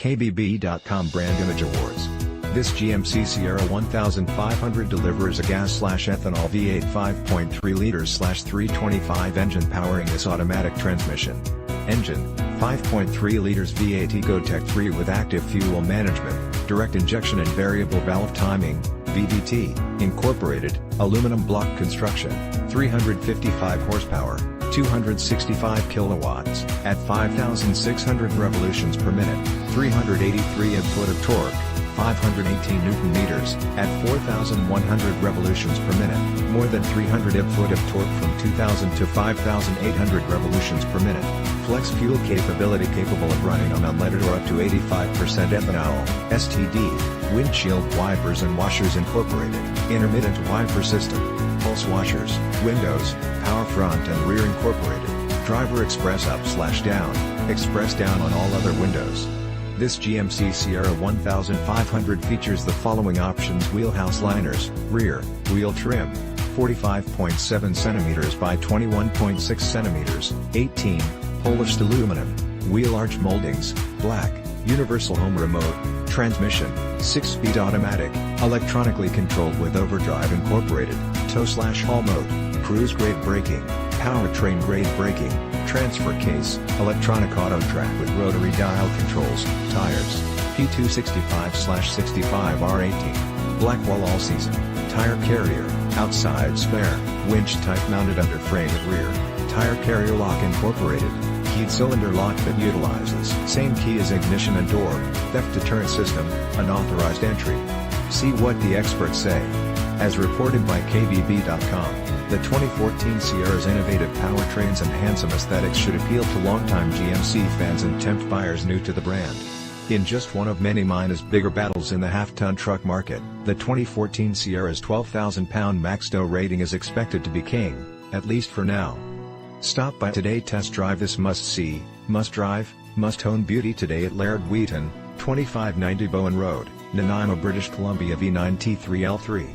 KBB.com Brand Image Awards. This GMC Sierra 1500 delivers a gas/ethanol V8 5.3 liters/325 engine powering this automatic transmission. Engine, 5.3 liters V8 Ecotec 3 with active fuel management, direct injection and variable valve timing, VVT, incorporated, aluminum block construction, 355 horsepower, 265 kilowatts, at 5,600 revolutions per minute, 383 input of torque, 518 Newton meters, at 4,100 revolutions per minute, more than 300 foot of torque from 2,000 to 5,800 revolutions per minute. FlexFuel capability capable of running on unleaded or up to 85% ethanol, STD, windshield wipers and washers incorporated, intermittent wiper system, pulse washers, windows, power front and rear incorporated, driver express up/down, express down on all other windows. This GMC Sierra 1500 features the following options: wheelhouse liners, rear, wheel trim, 45.7 cm by 21.6 cm, 18, polished aluminum, wheel arch moldings, black, universal home remote, transmission, 6-speed automatic, electronically controlled with overdrive incorporated, tow/haul mode, cruise grade braking, powertrain grade braking, transfer case, electronic auto track with rotary dial controls, tires, P265/65 R18, black wall all season, tire carrier, outside spare, winch type mounted under frame at rear, tire carrier lock incorporated, keyed cylinder lock that utilizes same key as ignition and door, theft deterrent system, unauthorized entry. See what the experts say. As reported by KBB.com, the 2014 Sierra's innovative powertrains and handsome aesthetics should appeal to longtime GMC fans and tempt buyers new to the brand. In just one of many bigger battles in the half-ton truck market, the 2014 Sierra's 12,000-pound max tow rating is expected to be king, at least for now. Stop by today, test drive this must-see, must-drive, must-own beauty today at Laird Wheaton, 2590 Bowen Road, Nanaimo, British Columbia V9 T3L3.